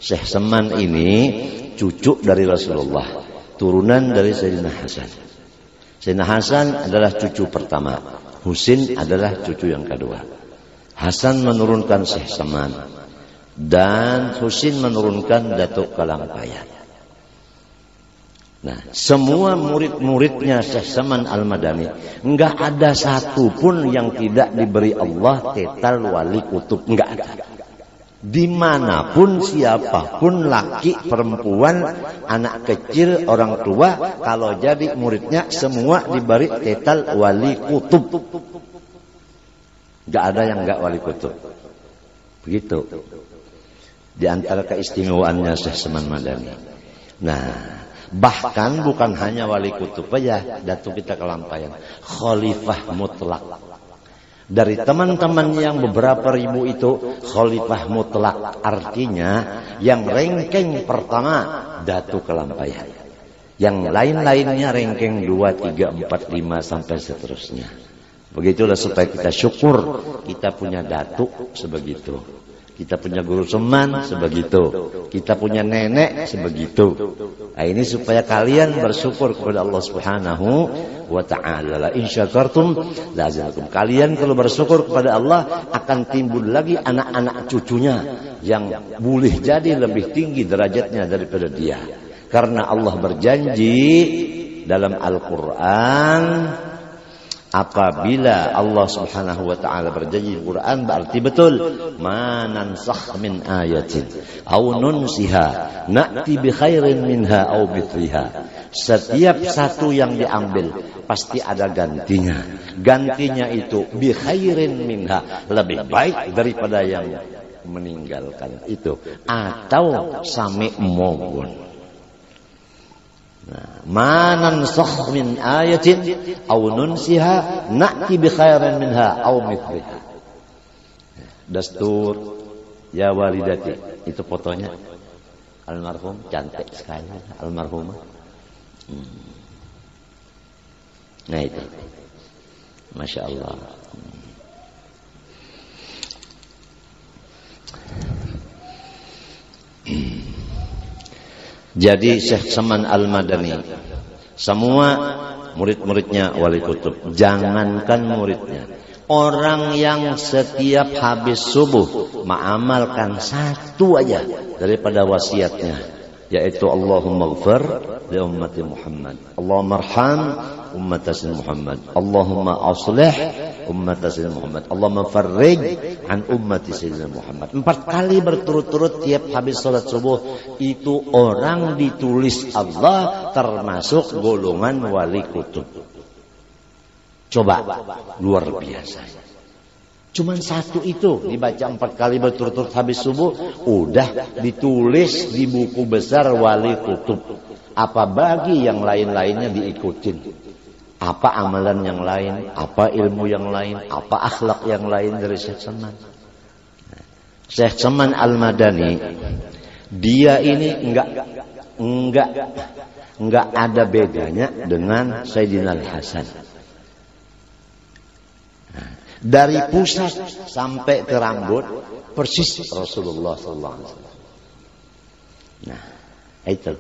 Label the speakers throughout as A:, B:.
A: Syekh Saman ini cucu dari Rasulullah, turunan dari Sayyidina Hasan. Sayyidina Hasan adalah cucu pertama, Husin adalah cucu yang kedua. Hasan menurunkan Syekh Saman dan Husin menurunkan Datuk Kalampayan. Nah, semua murid-muridnya Syekh Saman Al-Madani, enggak ada satu pun yang tidak diberi Allah tetal wali kutub, enggak ada. Dimanapun, siapapun, laki, perempuan, anak kecil, orang tua, kalau jadi muridnya semua diberi tetal wali kutub. Gak ada yang gak wali kutub. Begitu. Di antara keistimewaannya Syekh Saman Madani. Nah, bahkan bukan hanya wali kutub aja, Datuk kita Kalampayan, khalifah mutlak. Dari teman-teman yang beberapa ribu itu, khalifah mutlak artinya yang ranking pertama Datuk Kalampayan. Yang lain-lainnya ranking 2, 3, 4, 5 sampai seterusnya. Begitulah supaya kita syukur kita punya datuk sebegitu. Kita punya guru Saman sebegitu. Kita punya nenek sebegitu. Nah, ini supaya kalian bersyukur kepada Allah Subhanahu wa ta'ala. La in syakartum la azidakum. Kalian kalau bersyukur kepada Allah akan timbul lagi anak-anak cucunya yang boleh jadi lebih tinggi derajatnya daripada dia. Karena Allah berjanji dalam Al-Qur'an, apabila Allah Subhanahu wa ta'ala berjanji di Quran, berarti betul. Ma nansakh min ayatin aw nunsiha na'ti bi khairin minha aw mithliha. Setiap satu yang diambil pasti ada gantinya. Gantinya itu bi khairin minha, lebih baik daripada yang meninggalkan itu, atau sami mawun. Ma nansakh min ayatin aw nunsiha na'ti bi khairin minha aw mithliha. Dastur ya walidati, itu fotonya almarhum, cantik sekali almarhumah. Nah itu, masya Allah. Jadi Syekh Saman Al-Madani, semua murid-muridnya wali kutub. Jangankan muridnya, orang yang setiap habis subuh mengamalkan satu aja daripada wasiatnya, yaitu Allahumma ghfir li ummati Muhammad, Allahumma arham ummata sayyidina Muhammad, Allahumma aslih ummata sayyidina Muhammad, Allahumma farrij an ummati sayyidina Muhammad. 4 kali berturut-turut tiap habis salat subuh, itu orang ditulis Allah termasuk golongan wali kutub. Coba, luar biasa. Cuman satu itu dibaca 4 kali berturut-turut habis subuh, udah ditulis di buku besar wali kutub. Apa bagi yang lain-lainnya diikutin? Apa amalan yang lain, apa ilmu yang lain, apa akhlak yang lain dari Syekh Saman. Syekh Saman Al-Madani, dia ini enggak ada bedanya dengan Sayyidina Al-Hasan. Dari pusat sampai ke rambut persis Rasulullah sallallahu alaihi wasallam. Nah, itu.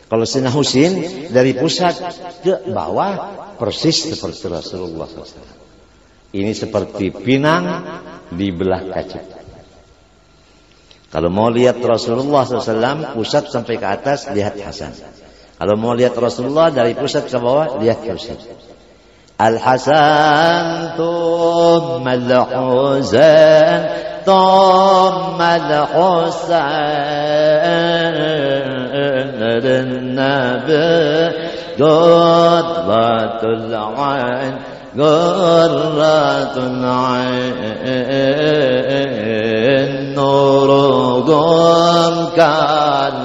A: Kalau Sayyidina Husin dari pusat ke bawah persis seperti Rasulullah SAW. Ini seperti pinang di belah kaca. Kalau mau lihat Rasulullah SAW pusat sampai ke atas, lihat Hasan. Kalau mau lihat Rasulullah dari pusat ke bawah, lihat Husin. Al-Hasan thumma al-Husain thumma al-Husain النبي قرة العين قرة العين نورهم كان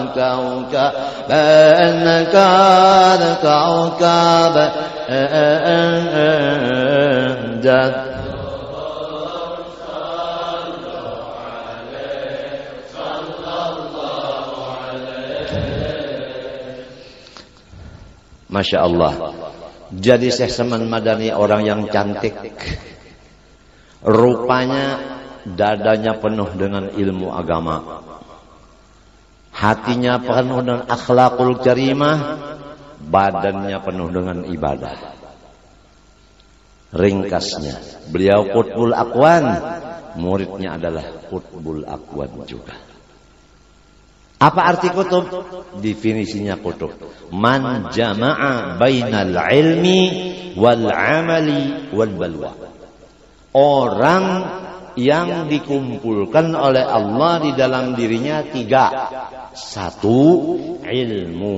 A: كوكب جد. Masya Allah. Jadi Syekh Saman Madani orang yang cantik. Rupanya dadanya penuh dengan ilmu agama. hatinya penuh dengan akhlakul karimah, badannya penuh dengan ibadah. Ringkasnya, beliau qutbul aqwan, muridnya adalah qutbul aqwan juga. Apa arti kutub? Definisinya kutub, man jama'a bainal ilmi wal amali wal balwa. Orang yang dikumpulkan oleh Allah di dalam dirinya 3. 1, ilmu.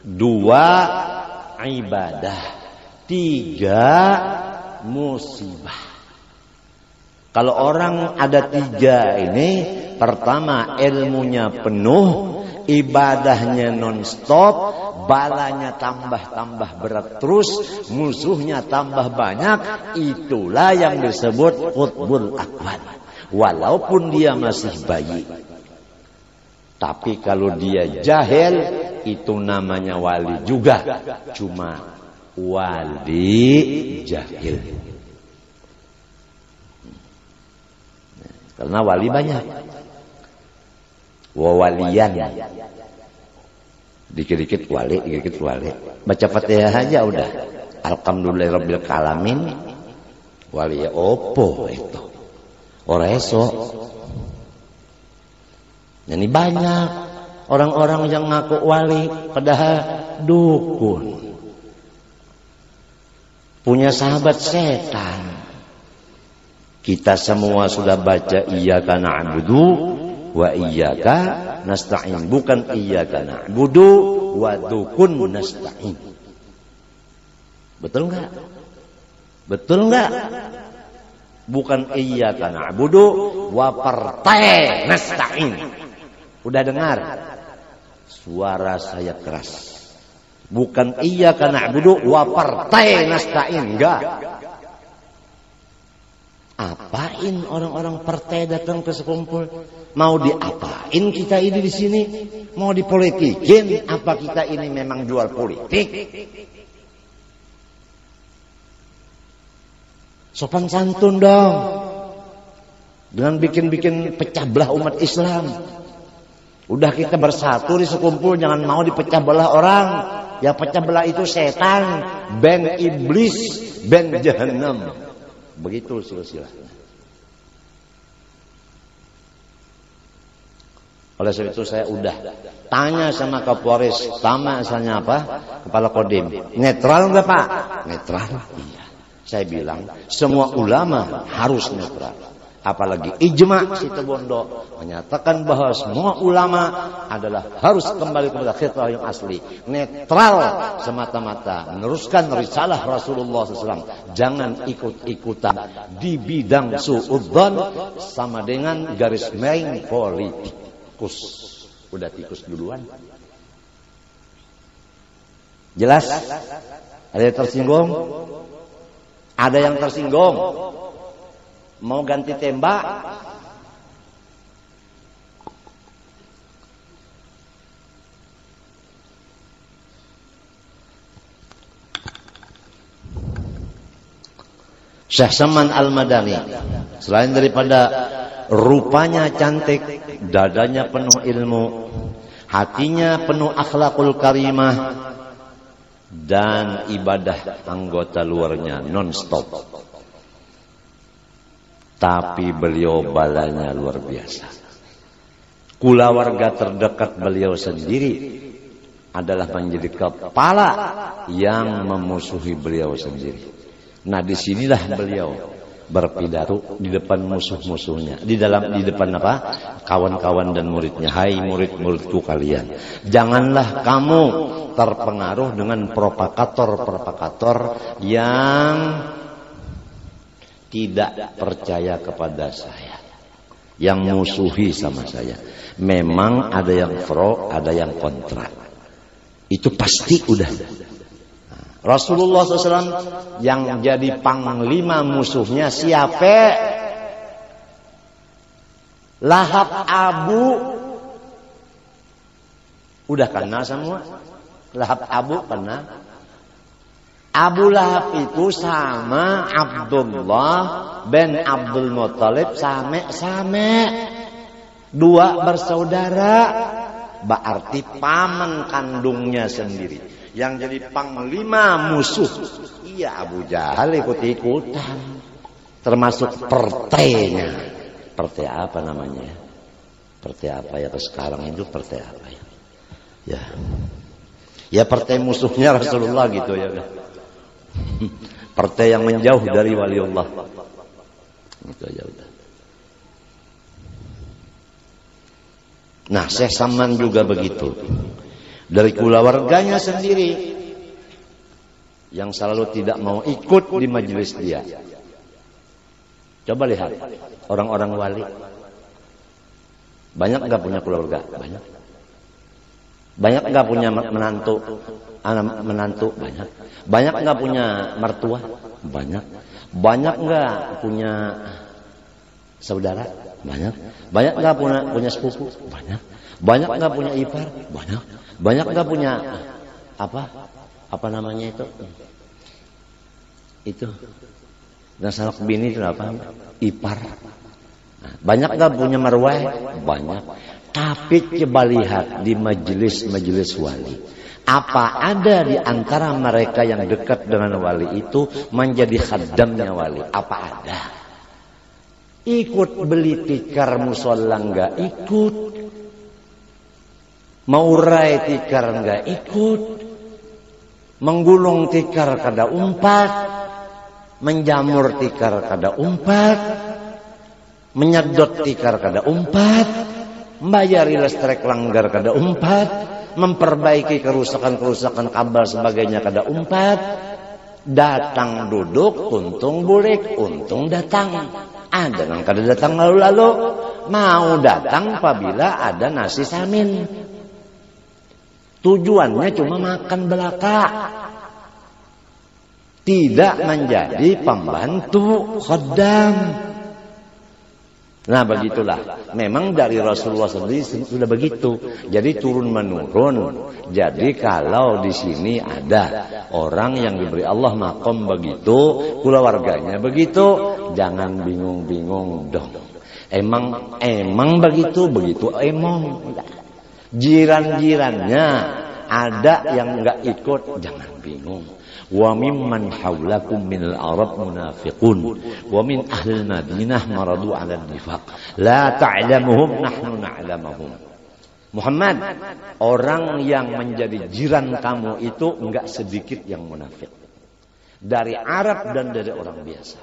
A: 2, ibadah. 3, musibah. Kalau orang ada 3 ini, pertama ilmunya penuh, ibadahnya non-stop, balanya tambah berat terus, musuhnya tambah banyak, itulah yang disebut qutbul aqwan. Walaupun dia masih bayi. Tapi kalau dia jahil, itu namanya wali juga, cuma wali jahil. Karena wali banyak. Wawalian. Dikit-dikit wali, dikit-dikit wali. Baca Fatihah aja udah. Alhamdulillahirabbil alamin. Wali opo itu. Ora esok. Ini banyak orang-orang yang ngaku wali padahal dukun. Punya sahabat setan. Kita semua sudah baca iyyaka na'budu wa iyyaka nasta'in, bukan iyyaka na'budu wa dukun nasta'in. Betul enggak? Betul enggak? Bukan iyyaka na'budu wa partai nasta'in. Udah dengar? Suara saya keras. Bukan iyyaka na'budu wa partai nasta'in, enggak. Apain orang-orang partai datang ke sekumpul? Mau diapain kita ini di sini? Mau dipolitikin? Apa kita ini memang jual politik? Sopan santun dong. Dengan bikin-bikin pecah belah umat Islam. Udah kita bersatu di sekumpul, jangan mau dipecah belah orang. Ya pecah belah itu setan, ben iblis, ben jahannam. Begitu silsilahnya. Oleh sebab itu saya udah tanya sama Kapolres, sama misalnya apa? Kepala Kodim. Netral enggak Pak? Netral. Iya. Saya bilang semua ulama harus netral. Apalagi ijma Situbondo menyatakan bahwa semua ulama adalah harus kembali kepada fitrah yang asli, netral semata-mata, meneruskan risalah Rasulullah SAW. Jangan ikut-ikutan di bidang suudzon sama dengan garis miring politikus. Udah tikus duluan. Jelas? Ada yang tersinggung? Ada yang tersinggung? Mau ganti tembak? Syekh Saman Al-Madani, selain daripada rupanya cantik, dadanya penuh ilmu, hatinya penuh akhlakul karimah, dan ibadah anggota luarnya non-stop. Tapi beliau balanya luar biasa. Kulawarga terdekat beliau sendiri adalah menjadi kepala yang memusuhi beliau sendiri. Nah disinilah beliau berpidato di depan musuh-musuhnya, di depan apa? Kawan-kawan dan muridnya. Hai murid-muridku kalian, janganlah kamu terpengaruh dengan propagator-propagator yang tidak percaya kepada saya, yang musuhi sama saya. Memang ada yang pro, ada yang kontra. Itu pasti udah. Rasulullah SAW yang jadi panglima musuhnya siapa? Lahab Abu. Udah kenal semua? Lahab Abu kenal? Abu Lahab itu sama Abdullah bin Abdul Muttalib, same-same. Dua bersaudara. berarti paman kandungnya sendiri yang jadi panglima musuh. Iya, Abu Jahal ikut-ikutan, termasuk partainya. Partai apa namanya? Partai apa ya? Sekarang itu partai apa ya? Ya partai musuhnya Rasulullah gitu ya. Partai yang menjauh dari waliullah. Itu aja udah. Nah, Syekh Saman juga begitu. Dari keluarganya sendiri yang selalu tidak mau ikut di majelis dia. Coba lihat orang-orang wali. Banyak enggak punya keluarga? Banyak. Banyak enggak punya menantu? Menantu banyak. Banyak enggak punya mertua? Banyak. Banyak enggak punya saudara? Banyak. Banyak enggak punya sepupu? Banyak. Banyak enggak punya ipar? Banyak. Banyak enggak punya apa namanya itu? Itu. Dan sanak bini itu apa? Ipar. Banyak enggak punya marwah? Banyak. Tapi coba lihat di majelis-majelis wali. Apa ada di antara mereka yang dekat dengan wali itu menjadi khaddamnya wali? Apa ada? Ikut beli tikar musola enggak ikut. Maurai tikar enggak ikut. Menggulung tikar kada umpat. Menjamur tikar kada umpat. Menyedot tikar kada umpat. Membayari listrik langgar kada umpat. Memperbaiki kerusakan-kerusakan kabel sebagainya kada umpat. Datang duduk, untung bulik, untung datang. Ada yang kada datang lalu-lalu. Mau datang apabila ada nasi samin. Tujuannya cuma makan belaka. Tidak menjadi pembantu khaddam. Nah begitulah. Memang dari Rasulullah sendiri sudah begitu. Jadi turun menurun. Jadi kalau di sini ada orang yang diberi Allah makom begitu, keluarganya begitu, jangan bingung-bingung dong. Emang begitu emang. Jiran-jirannya ada yang enggak ikut, jangan bingung. Wa mimman haulakum minal arab munafiqun wa min ahlil madinah maradu 'ala nifaq la ta'lamuhum nahnu na'lamuhum. Muhammad, orang yang menjadi jiran kamu itu enggak sedikit yang munafik. Dari Arab dan dari orang biasa.